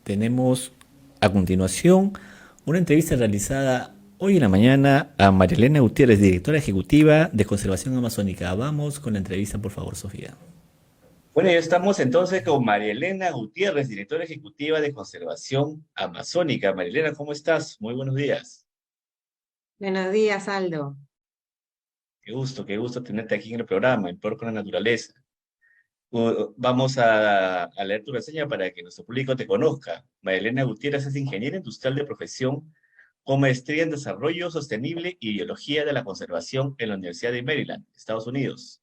Tenemos a continuación una entrevista realizada hoy en la mañana a María Elena Gutiérrez, directora ejecutiva de Conservación Amazónica. Vamos con la entrevista, por favor, Sofía. Bueno, ya estamos entonces con María Elena Gutiérrez, directora ejecutiva de Conservación Amazónica. María Elena, ¿cómo estás? Muy buenos días. Buenos días, Aldo. Qué gusto tenerte aquí en el programa, en Por con la Naturaleza. Vamos a leer tu reseña para que nuestro público te conozca. María Elena Gutiérrez es ingeniera industrial de profesión con maestría en Desarrollo Sostenible y Biología de la Conservación en la Universidad de Maryland, Estados Unidos.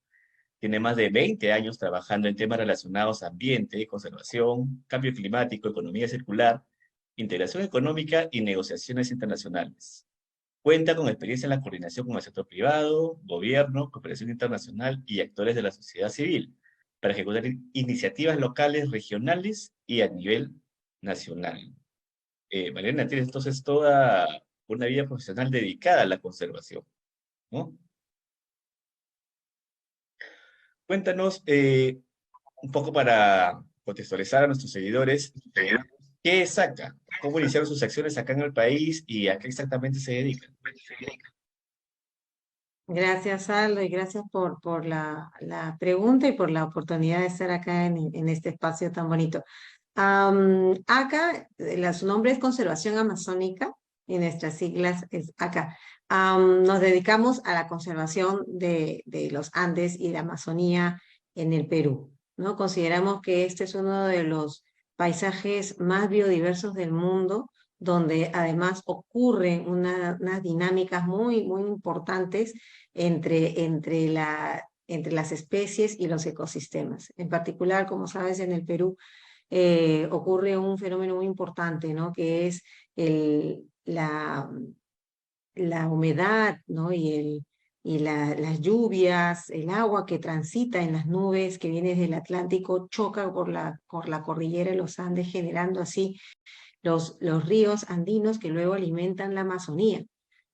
Tiene más de 20 años trabajando en temas relacionados a ambiente, conservación, cambio climático, economía circular, integración económica y negociaciones internacionales. Cuenta con experiencia en la coordinación con el sector privado, gobierno, cooperación internacional y actores de la sociedad civil para ejecutar iniciativas locales, regionales y a nivel nacional. Mariana, tienes entonces toda una vida profesional dedicada a la conservación, ¿no? Cuéntanos, un poco para contextualizar a nuestros seguidores, ¿qué es ACA? ¿Cómo iniciaron sus acciones acá en el país y a qué exactamente se dedican? Gracias, Aldo, y gracias por la pregunta y por la oportunidad de estar acá en este espacio tan bonito. Acá, su nombre es Conservación Amazónica y nuestras siglas es ACA. Nos dedicamos a la conservación de los Andes y la Amazonía en el Perú, ¿no? Consideramos que este es uno de los paisajes más biodiversos del mundo, donde además ocurren unas dinámicas muy importantes entre las especies y los ecosistemas. En particular, como sabes, en el Perú ocurre un fenómeno muy importante, ¿no? Que es el, la, la humedad, ¿no? Las lluvias, el agua que transita en las nubes que viene del Atlántico choca por la cordillera de los Andes, generando así los ríos andinos que luego alimentan la Amazonía.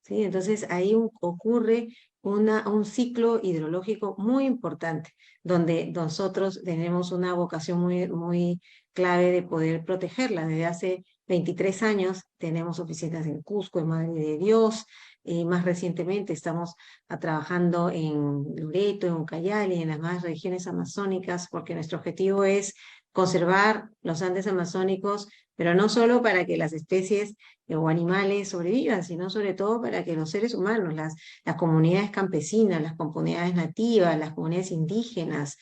¿Sí? Entonces ahí ocurre un ciclo hidrológico muy importante, donde nosotros tenemos una vocación muy clave de poder protegerla. Desde hace 23 años tenemos oficinas en Cusco, en Madre de Dios, y más recientemente estamos trabajando en Loreto, en Ucayali, en las más regiones amazónicas, porque nuestro objetivo es conservar los Andes amazónicos, pero no solo para que las especies o animales sobrevivan, sino sobre todo para que los seres humanos, las comunidades campesinas, las comunidades nativas, las comunidades indígenas,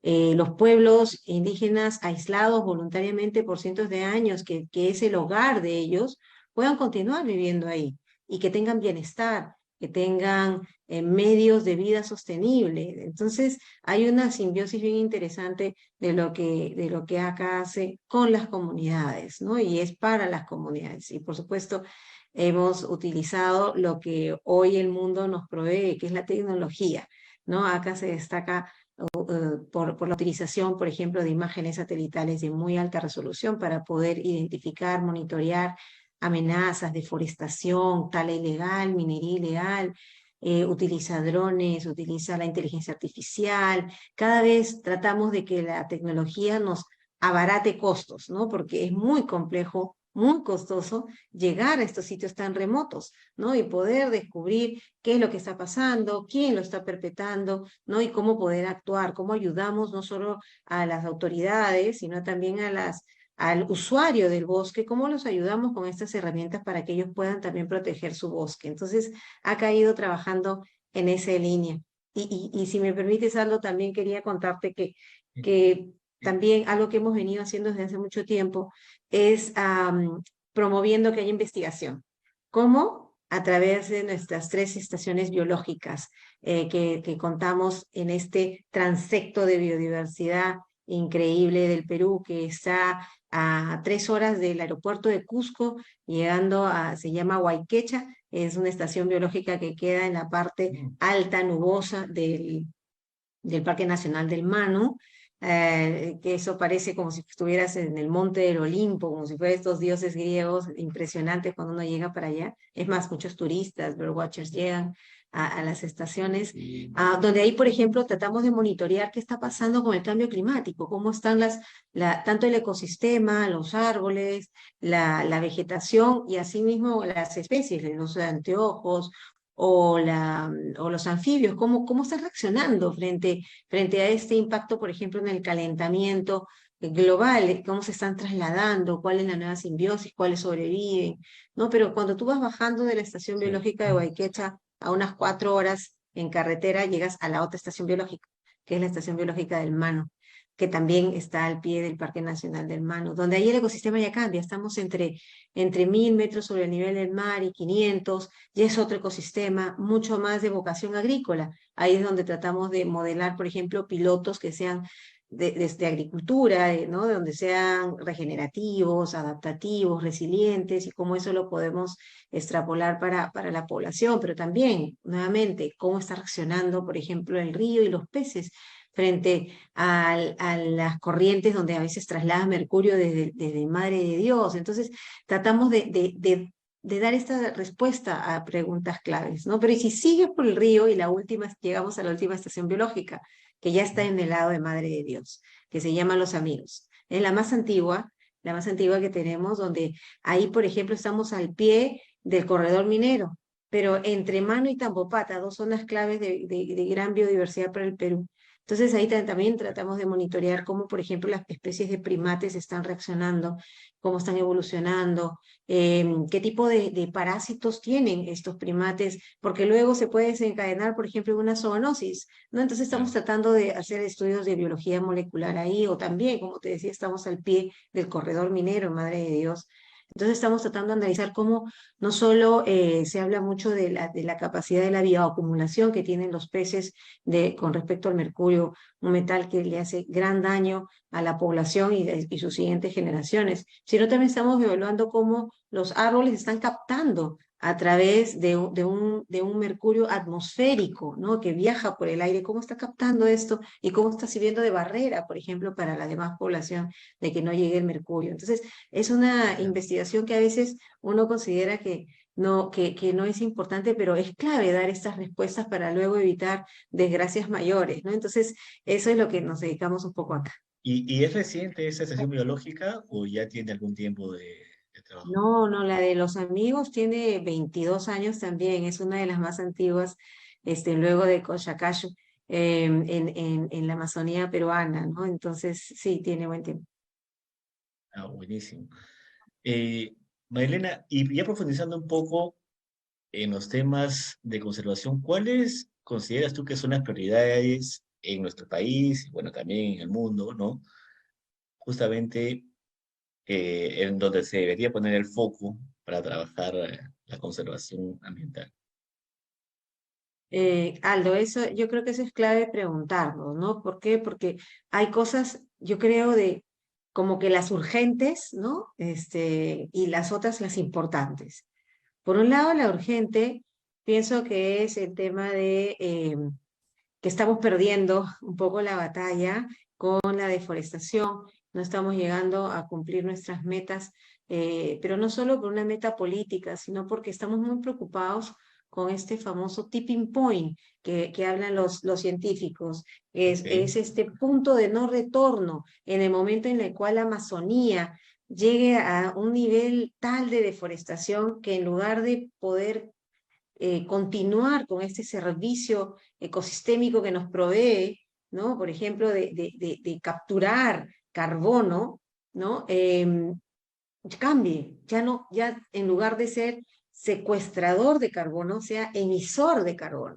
los pueblos indígenas aislados voluntariamente por cientos de años, que es el hogar de ellos, puedan continuar viviendo ahí y que tengan bienestar, que tengan medios de vida sostenible. Entonces, hay una simbiosis bien interesante de lo que acá hace con las comunidades, ¿no? Y es para las comunidades. Y por supuesto, hemos utilizado lo que hoy el mundo nos provee, que es la tecnología, ¿no? Acá se destaca por la utilización, por ejemplo, de imágenes satelitales de muy alta resolución para poder identificar, monitorear amenazas, deforestación, tala ilegal, minería ilegal, utiliza drones, utiliza la inteligencia artificial. Cada vez tratamos de que la tecnología nos abarate costos, ¿no? Porque es muy complejo, muy costoso llegar a estos sitios tan remotos, ¿no? Y poder descubrir qué es lo que está pasando, quién lo está perpetrando, ¿no? Y cómo poder actuar, cómo ayudamos no solo a las autoridades, sino también al usuario del bosque, cómo los ayudamos con estas herramientas para que ellos puedan también proteger su bosque. Entonces, ha caído trabajando en esa línea. Y si me permites, Aldo, también quería contarte que también algo que hemos venido haciendo desde hace mucho tiempo es promoviendo que haya investigación. ¿Cómo? A través de nuestras 3 estaciones biológicas que contamos en este transecto de biodiversidad increíble del Perú, que está a 3 horas del aeropuerto de Cusco, llegando se llama Huayquecha, es una estación biológica que queda en la parte alta, nubosa del Parque Nacional del Manu, que eso parece como si estuvieras en el monte del Olimpo, como si fueran estos dioses griegos impresionantes cuando uno llega para allá. Es más, muchos turistas, birdwatchers llegan a las estaciones, donde ahí, por ejemplo, tratamos de monitorear qué está pasando con el cambio climático, cómo están tanto el ecosistema, los árboles, la vegetación y asimismo las especies, los anteojos o los anfibios, cómo están reaccionando frente a este impacto, por ejemplo, en el calentamiento global, cómo se están trasladando, cuál es la nueva simbiosis, cuáles sobreviven, ¿no? Pero cuando tú vas bajando de la estación Sí. biológica de Guayquecha a unas 4 horas en carretera, llegas a la otra estación biológica, que es la estación biológica del Mano, que también está al pie del Parque Nacional del Mano, donde ahí el ecosistema ya cambia, estamos entre 1000 metros sobre el nivel del mar y 500, ya es otro ecosistema, mucho más de vocación agrícola. Ahí es donde tratamos de modelar, por ejemplo, pilotos que sean desde agricultura, ¿no? De donde sean regenerativos, adaptativos, resilientes, y cómo eso lo podemos extrapolar para la población, pero también, nuevamente, cómo está reaccionando, por ejemplo, el río y los peces frente a las corrientes donde a veces traslada mercurio desde Madre de Dios. Entonces, tratamos de dar esta respuesta a preguntas claves, ¿no? Pero y si sigues por el río y llegamos a la última estación biológica, que ya está en el lado de Madre de Dios, que se llama Los Amigos. Es la más antigua que tenemos, donde ahí, por ejemplo, estamos al pie del corredor minero, pero entre Mano y Tambopata, dos zonas claves de gran biodiversidad para el Perú. Entonces ahí también tratamos de monitorear cómo, por ejemplo, las especies de primates están reaccionando, cómo están evolucionando, qué tipo de parásitos tienen estos primates, porque luego se puede desencadenar, por ejemplo, una zoonosis, ¿no? Entonces estamos Claro. tratando de hacer estudios de biología molecular ahí, o también, como te decía, estamos al pie del corredor minero, Madre de Dios. Entonces estamos tratando de analizar cómo no solo se habla mucho de la capacidad de la bioacumulación que tienen los peces con respecto al mercurio, un metal que le hace gran daño a la población y sus siguientes generaciones, sino también estamos evaluando cómo los árboles están captando a través de un mercurio atmosférico, ¿no? Que viaja por el aire, cómo está captando esto y cómo está sirviendo de barrera, por ejemplo, para la demás población de que no llegue el mercurio. Entonces, es una Ya. investigación que a veces uno considera que no es importante, pero es clave dar estas respuestas para luego evitar desgracias mayores, ¿no? Entonces, eso es lo que nos dedicamos un poco acá. ¿Y es reciente esa estación biológica o ya tiene algún tiempo de trabajo? No, no, la de los amigos tiene 22 años también, es una de las más antiguas, luego de Cochacayo, en la Amazonía peruana, ¿no? Entonces, sí, tiene buen tiempo. Ah, buenísimo. Eh, Marilena, y ya profundizando un poco en los temas de conservación, ¿cuáles consideras tú que son las prioridades en nuestro país y bueno, también en el mundo, ¿no? Justamente en donde se debería poner el foco para trabajar la conservación ambiental. Aldo, eso, yo creo que eso es clave preguntarlo, ¿no? ¿Por qué? Porque hay cosas, yo creo, como que las urgentes, ¿no? Y las otras las importantes. Por un lado, la urgente, pienso que es el tema de que estamos perdiendo un poco la batalla con la deforestación, no estamos llegando a cumplir nuestras metas, pero no solo por una meta política, sino porque estamos muy preocupados con este famoso tipping point que hablan los científicos. Es, ¿Ok? es este punto de no retorno en el momento en el cual la Amazonía llegue a un nivel tal de deforestación que en lugar de poder continuar con este servicio ecosistémico que nos provee, ¿no? Por ejemplo, de capturar carbono, ¿no? Cambie, ya no, ya en lugar de ser secuestrador de carbono, sea emisor de carbono,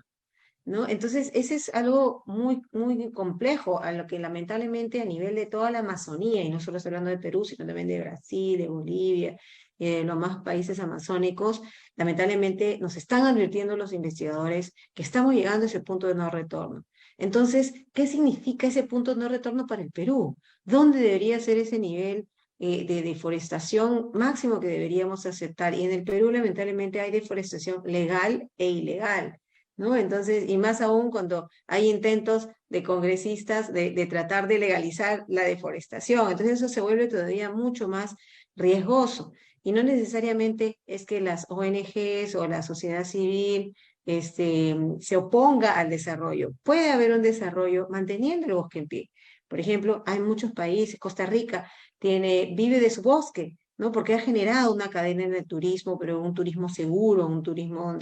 ¿no? Entonces, ese es algo muy, muy complejo, a lo que lamentablemente a nivel de toda la Amazonía, y no solo estoy hablando de Perú, sino también de Brasil, de Bolivia, de los más países amazónicos, lamentablemente nos están advirtiendo los investigadores que estamos llegando a ese punto de no retorno. Entonces, ¿qué significa ese punto de no retorno para el Perú? ¿Dónde debería ser ese nivel de deforestación máximo que deberíamos aceptar? Y en el Perú, lamentablemente, hay deforestación legal e ilegal, ¿no? Entonces, y más aún cuando hay intentos de congresistas de tratar de legalizar la deforestación. Entonces, eso se vuelve todavía mucho más riesgoso. Y no necesariamente es que las ONGs o la sociedad civil se oponga al desarrollo. Puede haber un desarrollo manteniendo el bosque en pie. Por ejemplo, hay muchos países, Costa Rica vive de su bosque, ¿no? Porque ha generado una cadena en el turismo, pero un turismo seguro, un turismo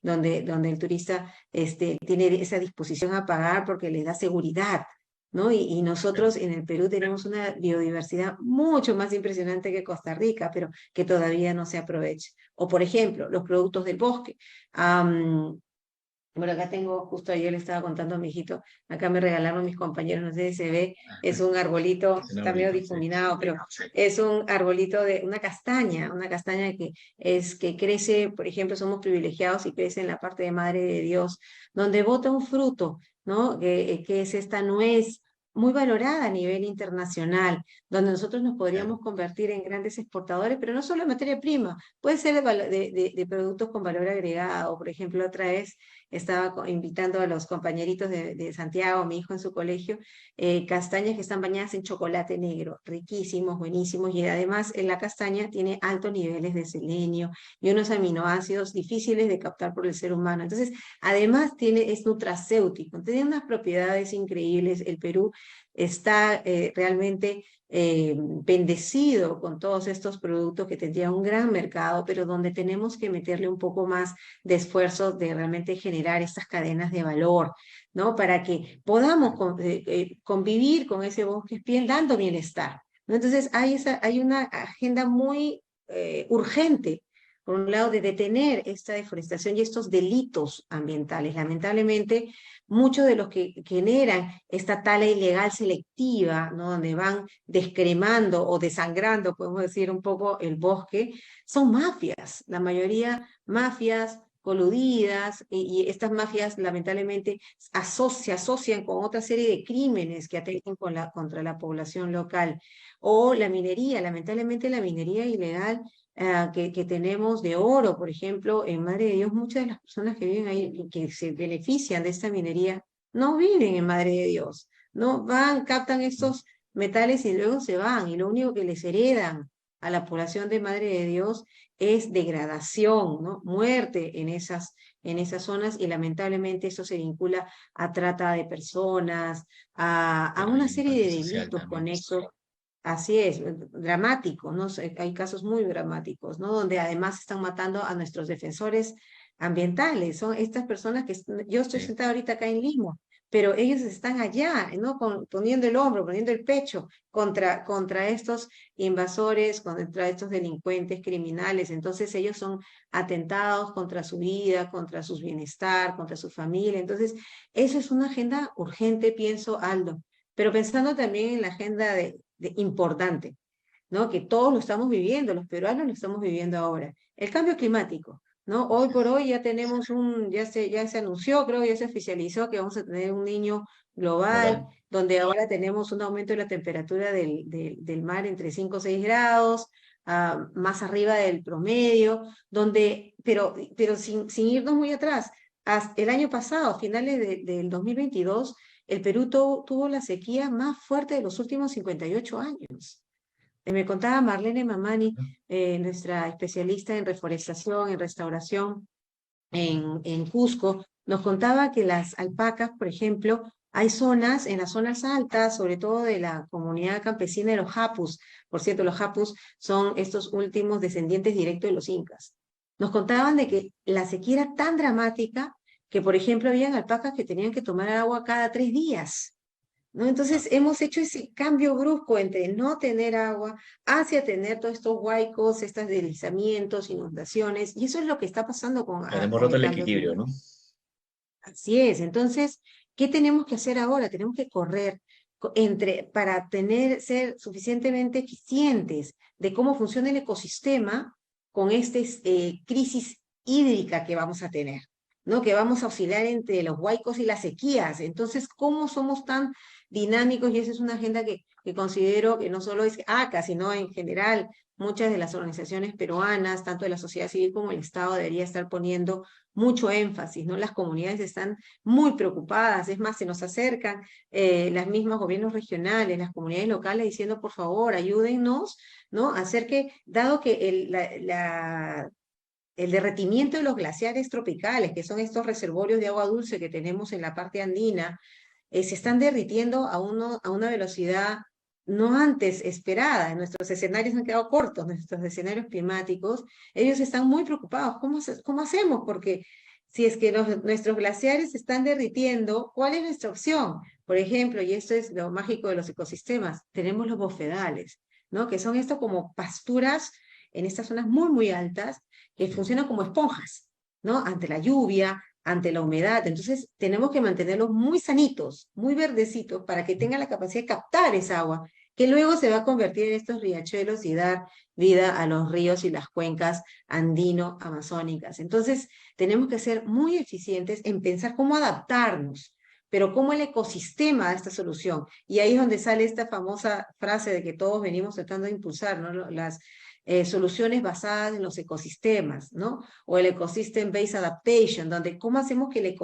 donde el turista tiene esa disposición a pagar porque le da seguridad, ¿no? Y nosotros en el Perú tenemos una biodiversidad mucho más impresionante que Costa Rica, pero que todavía no se aprovecha. O, por ejemplo, los productos del bosque. Bueno, acá tengo, justo ayer le estaba contando a mi hijito, acá me regalaron mis compañeros, no sé si se ve, es un arbolito, Es un está medio arbolito, sí. difuminado, pero es un arbolito de una castaña que crece, por ejemplo, somos privilegiados y crece en la parte de Madre de Dios, donde bota un fruto, ¿no? Que es esta nuez muy valorada a nivel internacional, donde nosotros nos podríamos Claro. convertir en grandes exportadores, pero no solo de materia prima, puede ser de productos con valor agregado. Por ejemplo, otra vez estaba invitando a los compañeritos de Santiago, mi hijo en su colegio, castañas que están bañadas en chocolate negro, riquísimos, buenísimos, y además en la castaña tiene altos niveles de selenio y unos aminoácidos difíciles de captar por el ser humano. Entonces, además es nutracéutico, tiene unas propiedades increíbles. El Perú está realmente bendecido con todos estos productos que tendría un gran mercado, pero donde tenemos que meterle un poco más de esfuerzo de realmente generar estas cadenas de valor, ¿no? Para que podamos convivir con ese bosque bien dando bienestar, ¿no? Entonces hay una agenda muy urgente, por un lado, de detener esta deforestación y estos delitos ambientales. Lamentablemente, muchos de los que generan esta tala ilegal selectiva, ¿no? Donde van descremando o desangrando, podemos decir un poco, el bosque, son mafias, la mayoría mafias coludidas, y estas mafias lamentablemente se asocian con otra serie de crímenes que atentan contra la población local. O la minería, lamentablemente la minería ilegal que tenemos de oro, por ejemplo, en Madre de Dios, muchas de las personas que viven ahí y que se benefician de esta minería no viven en Madre de Dios, no van, captan estos metales y luego se van, y lo único que les heredan a la población de Madre de Dios es degradación, ¿no? Muerte en esas zonas, y lamentablemente eso se vincula a trata de personas, a Claro, una hay un serie impacto de social delitos también. conexos. Así es, dramático, ¿no? Hay casos muy dramáticos, ¿no? Donde además están matando a nuestros defensores ambientales. Son estas personas yo estoy Sí. sentada ahorita acá en Lima, pero ellos están allá, ¿no? Poniendo el hombro, poniendo el pecho contra estos invasores, contra estos delincuentes criminales. Entonces ellos son atentados contra su vida, contra su bienestar, contra su familia. Entonces, eso es una agenda urgente, pienso, Aldo, pero pensando también en la agenda importante, ¿no? Que todos lo estamos viviendo, los peruanos lo estamos viviendo ahora. El cambio climático, ¿no? Hoy Así por es. hoy ya tenemos ya se anunció, creo, ya se oficializó que vamos a tener un niño global, Global. donde ahora tenemos un aumento de la temperatura del mar entre 5 o 6 grados, más arriba del promedio, pero sin irnos muy atrás. Hasta el año pasado, a finales del 2022, el Perú tuvo la sequía más fuerte de los últimos 58 años. Me contaba Marlene Mamani, nuestra especialista en reforestación, en restauración en Cusco, nos contaba que las alpacas, por ejemplo, hay zonas, en las zonas altas, sobre todo de la comunidad campesina de los Hapus. Por cierto, los Hapus son estos últimos descendientes directos de los incas. Nos contaban de que la sequía era tan dramática que, por ejemplo, habían alpacas que tenían que tomar agua cada 3 días, ¿no? Ah, Entonces hemos hecho ese cambio brusco entre no tener agua hacia tener todos estos huaicos, estos deslizamientos, inundaciones, y eso es lo que está pasando claro, hemos con roto el el cambio equilibrio, climático. ¿no? Así es. Entonces, ¿qué tenemos que hacer ahora? Tenemos que correr para ser suficientemente eficientes de cómo funciona el ecosistema con esta crisis hídrica que vamos a tener, ¿no? Que vamos a oscilar entre los huaicos y las sequías. Entonces, ¿cómo somos tan dinámicos? Y esa es una agenda que considero que no solo es ACA, sino en general muchas de las organizaciones peruanas, tanto de la sociedad civil como el Estado, debería estar poniendo mucho énfasis, ¿no? Las comunidades están muy preocupadas, es más, se nos acercan las mismas gobiernos regionales, las comunidades locales diciendo, por favor, ayúdennos, ¿no? A hacer que, dado que el derretimiento de los glaciares tropicales, que son estos reservorios de agua dulce que tenemos en la parte andina, se están derritiendo a una velocidad no antes esperada. Nuestros escenarios han quedado cortos, nuestros escenarios climáticos. Ellos están muy preocupados. ¿Cómo hacemos? Porque si es que nuestros glaciares se están derritiendo, ¿cuál es nuestra opción? Por ejemplo, y esto es lo mágico de los ecosistemas, tenemos los bofedales, ¿no? Que son esto como pasturas en estas zonas muy, muy altas, que funcionan como esponjas, ¿no? Ante la lluvia, ante la humedad. Entonces, tenemos que mantenerlos muy sanitos, muy verdecitos, para que tengan la capacidad de captar esa agua, que luego se va a convertir en estos riachuelos y dar vida a los ríos y las cuencas andino-amazónicas. Entonces, tenemos que ser muy eficientes en pensar cómo adaptarnos, pero cómo el ecosistema da esta solución. Y ahí es donde sale esta famosa frase de que todos venimos tratando de impulsar, ¿no? Las soluciones basadas en los ecosistemas, ¿no? O el Ecosystem Based Adaptation, donde cómo hacemos que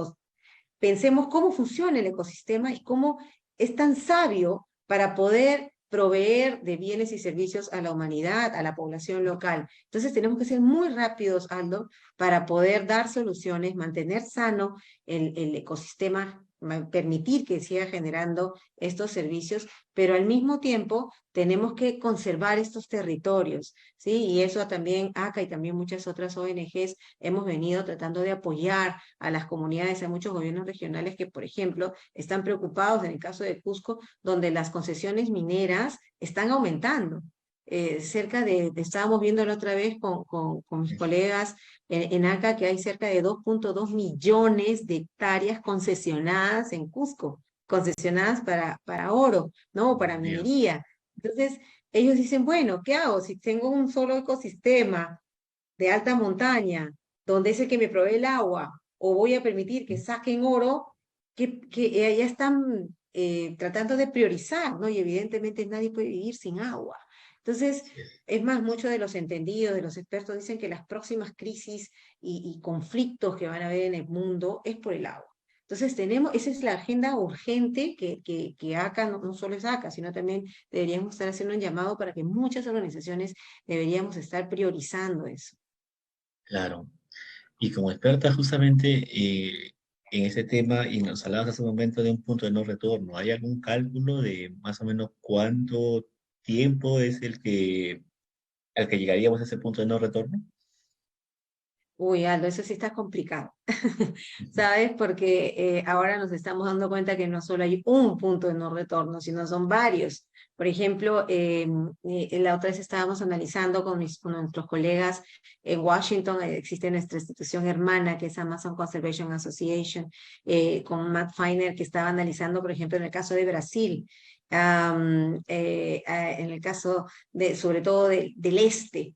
pensemos cómo funciona el ecosistema y cómo es tan sabio para poder proveer de bienes y servicios a la humanidad, a la población local. Entonces tenemos que ser muy rápidos, Aldo, para poder dar soluciones, mantener sano el ecosistema, permitir que siga generando estos servicios, pero al mismo tiempo tenemos que conservar estos territorios, ¿sí? Y eso también ACA y también muchas otras ONGs hemos venido tratando de apoyar a las comunidades. Hay muchos gobiernos regionales que, por ejemplo, están preocupados en el caso de Cusco, donde las concesiones mineras están aumentando. Estábamos viendo la otra vez con mis colegas en ACA que hay cerca de 2.2 millones de hectáreas concesionadas en Cusco, concesionadas para oro, ¿no? Para Dios. minería. Entonces, ellos dicen, bueno, ¿qué hago? Si tengo un solo ecosistema de alta montaña, donde es el que me provee el agua, o voy a permitir que saquen oro, que ya están tratando de priorizar, ¿no? Y evidentemente nadie puede vivir sin agua. Entonces, es más, muchos de los entendidos, de los expertos, dicen que las próximas crisis y conflictos que van a haber en el mundo es por el agua. Entonces, esa es la agenda urgente que ACA, no solo es ACA, sino también deberíamos estar haciendo un llamado para que muchas organizaciones deberíamos estar priorizando eso. Claro. Y como experta justamente en ese tema, y nos hablabas hace un momento de un punto de no retorno, ¿hay algún cálculo de más o menos cuánto tiempo es al que llegaríamos a ese punto de no retorno? Uy, Aldo, eso sí está complicado, ¿sabes? Porque ahora nos estamos dando cuenta que no solo hay un punto de no retorno, sino son varios. Por ejemplo, la otra vez estábamos analizando con nuestros colegas en Washington, existe nuestra institución hermana que es Amazon Conservation Association, con Matt Feiner, que estaba analizando, por ejemplo, en el caso de Brasil, en el caso sobre todo del este,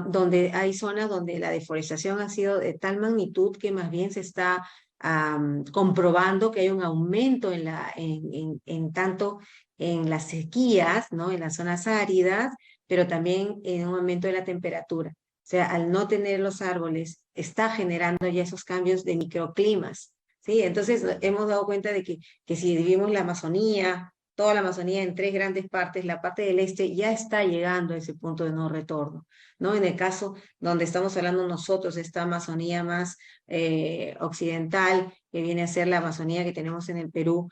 donde hay zonas donde la deforestación ha sido de tal magnitud que más bien se está comprobando que hay un aumento en tanto en las sequías, ¿no? En las zonas áridas, pero también en un aumento de la temperatura. O sea, al no tener los árboles, está generando ya esos cambios de microclimas, ¿sí? Entonces hemos dado cuenta de que si dividimos la Amazonía, toda la Amazonía en tres grandes partes, la parte del este ya está llegando a ese punto de no retorno, ¿no? En el caso donde estamos hablando nosotros, esta Amazonía más occidental, que viene a ser la Amazonía que tenemos en el Perú,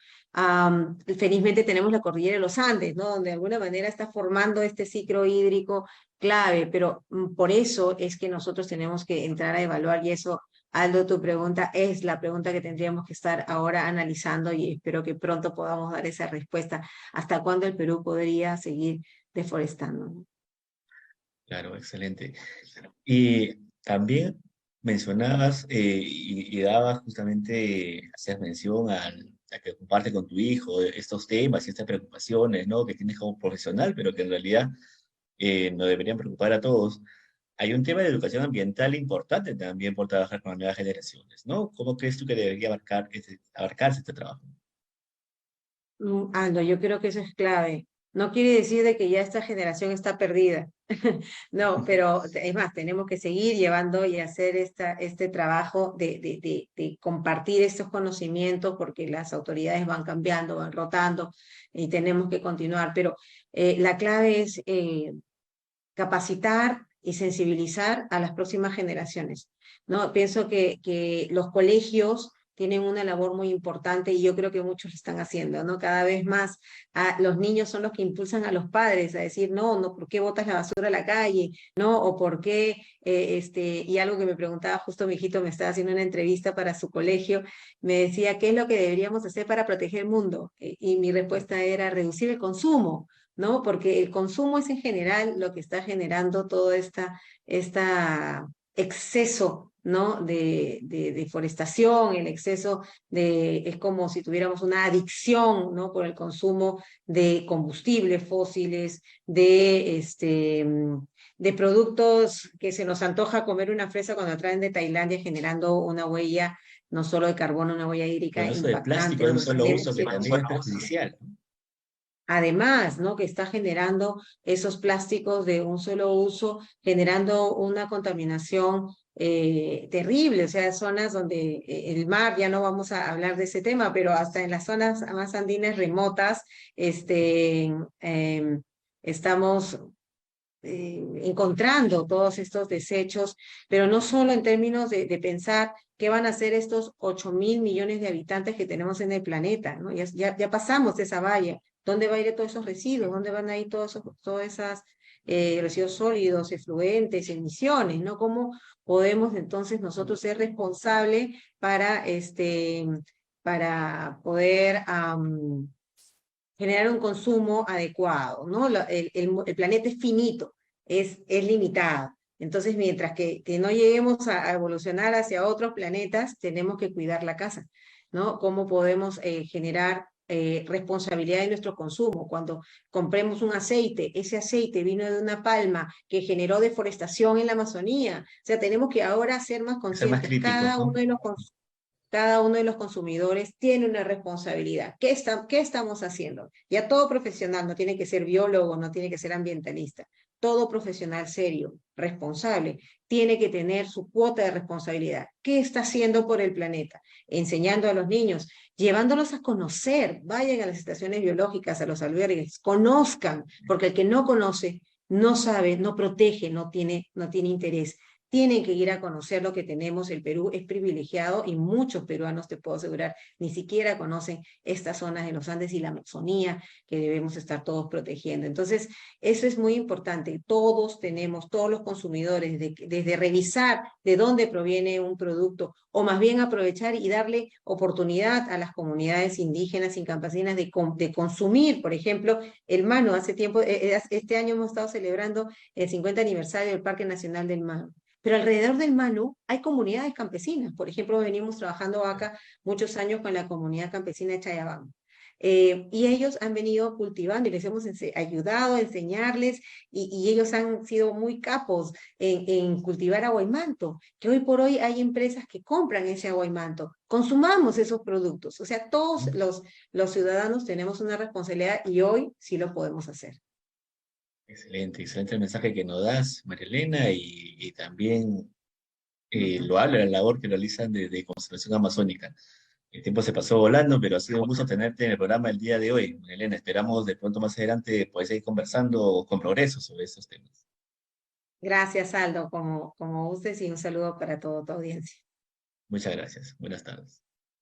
felizmente tenemos la cordillera de los Andes, ¿no? Donde de alguna manera está formando este ciclo hídrico clave, pero por eso es que nosotros tenemos que entrar a evaluar y eso, Aldo, tu pregunta es la pregunta que tendríamos que estar ahora analizando y espero que pronto podamos dar esa respuesta. ¿Hasta cuándo el Perú podría seguir deforestando, ¿no? Claro, excelente. Y también mencionabas y dabas justamente, hacías mención a que comparte con tu hijo estos temas y estas preocupaciones, ¿no? Que tienes como profesional, pero que en realidad nos deberían preocupar a todos. Hay un tema de educación ambiental importante también por trabajar con las nuevas generaciones, ¿no? ¿Cómo crees tú que debería abarcarse este trabajo? Aldo, yo creo que eso es clave. No quiere decir de que ya esta generación está perdida. No, pero es más, tenemos que seguir llevando y hacer este trabajo de compartir estos conocimientos porque las autoridades van cambiando, van rotando y tenemos que continuar. Pero la clave es capacitar y sensibilizar a las próximas generaciones, ¿no? Pienso que los colegios tienen una labor muy importante y yo creo que muchos lo están haciendo, ¿no? Cada vez más los niños son los que impulsan a los padres a decir, no, no, ¿por qué botas la basura a la calle? ¿No? O por qué, y algo que me preguntaba justo mi hijito, me estaba haciendo una entrevista para su colegio, me decía, ¿qué es lo que deberíamos hacer para proteger el mundo? Y mi respuesta era reducir el consumo, ¿no? Porque el consumo es en general lo que está generando todo esta exceso, ¿no? De deforestación, el exceso es como si tuviéramos una adicción, ¿no? Por el consumo de combustibles fósiles, de productos que se nos antoja comer una fresa cuando la traen de Tailandia, generando una huella no solo de carbono, una huella hídrica El uso de impactante, plástico de un donde solo tenemos uso que que también es perjudicial, ¿no? además, ¿no? Que está generando esos plásticos de un solo uso, generando una contaminación terrible, o sea, zonas donde el mar, ya no vamos a hablar de ese tema, pero hasta en las zonas más andinas remotas, estamos encontrando todos estos desechos, pero no solo en términos de pensar qué van a hacer estos 8.000 millones de habitantes que tenemos en el planeta, ¿no? Ya pasamos esa valla. ¿Dónde va a ir todos esos residuos? ¿Dónde van a ir todos esos residuos sólidos, efluentes, emisiones, ¿no? ¿Cómo podemos entonces nosotros ser responsables para poder generar un consumo adecuado, ¿no? El planeta es finito, es limitado. Entonces, mientras que no lleguemos a evolucionar hacia otros planetas, tenemos que cuidar la casa, ¿no? ¿Cómo podemos generar responsabilidad en nuestro consumo? Cuando compremos un aceite, ese aceite vino de una palma que generó deforestación en la Amazonía. O sea, tenemos que ahora ser más Ser más conscientes. críticos, ¿no? Cada uno de los consumidores tiene una responsabilidad. ¿Qué estamos haciendo? Ya todo profesional, no tiene que ser biólogo, no tiene que ser ambientalista, todo profesional serio, responsable, tiene que tener su cuota de responsabilidad. ¿Qué está haciendo por el planeta? Enseñando a los niños, llevándolos a conocer, vayan a las estaciones biológicas, a los albergues, conozcan, porque el que no conoce, no sabe, no protege, no tiene interés. Tienen que ir a conocer lo que tenemos. El Perú es privilegiado y muchos peruanos, te puedo asegurar, ni siquiera conocen estas zonas de los Andes y la Amazonía que debemos estar todos protegiendo. Entonces, eso es muy importante. Todos tenemos, todos los consumidores, desde revisar de dónde proviene un producto o más bien aprovechar y darle oportunidad a las comunidades indígenas y campesinas de consumir, por ejemplo, el mano. Hace tiempo, este año hemos estado celebrando el 50 aniversario del Parque Nacional del Mano. Pero alrededor del Manu hay comunidades campesinas. Por ejemplo, venimos trabajando acá muchos años con la comunidad campesina de Chayabán. Y ellos han venido cultivando y les hemos ayudado a enseñarles y ellos han sido muy capos en cultivar aguaymanto, que hoy por hoy hay empresas que compran ese aguaymanto. Consumamos esos productos. O sea, todos los ciudadanos tenemos una responsabilidad y hoy sí lo podemos hacer. Excelente, excelente el mensaje que nos das, María Elena, y también lo habla la labor que realizan de conservación amazónica. El tiempo se pasó volando, pero ha sido un gusto tenerte en el programa el día de hoy, María Elena. Esperamos de pronto más adelante poder seguir conversando con progreso sobre estos temas. Gracias, Aldo, como gustes y un saludo para toda tu audiencia. Muchas gracias. Buenas tardes.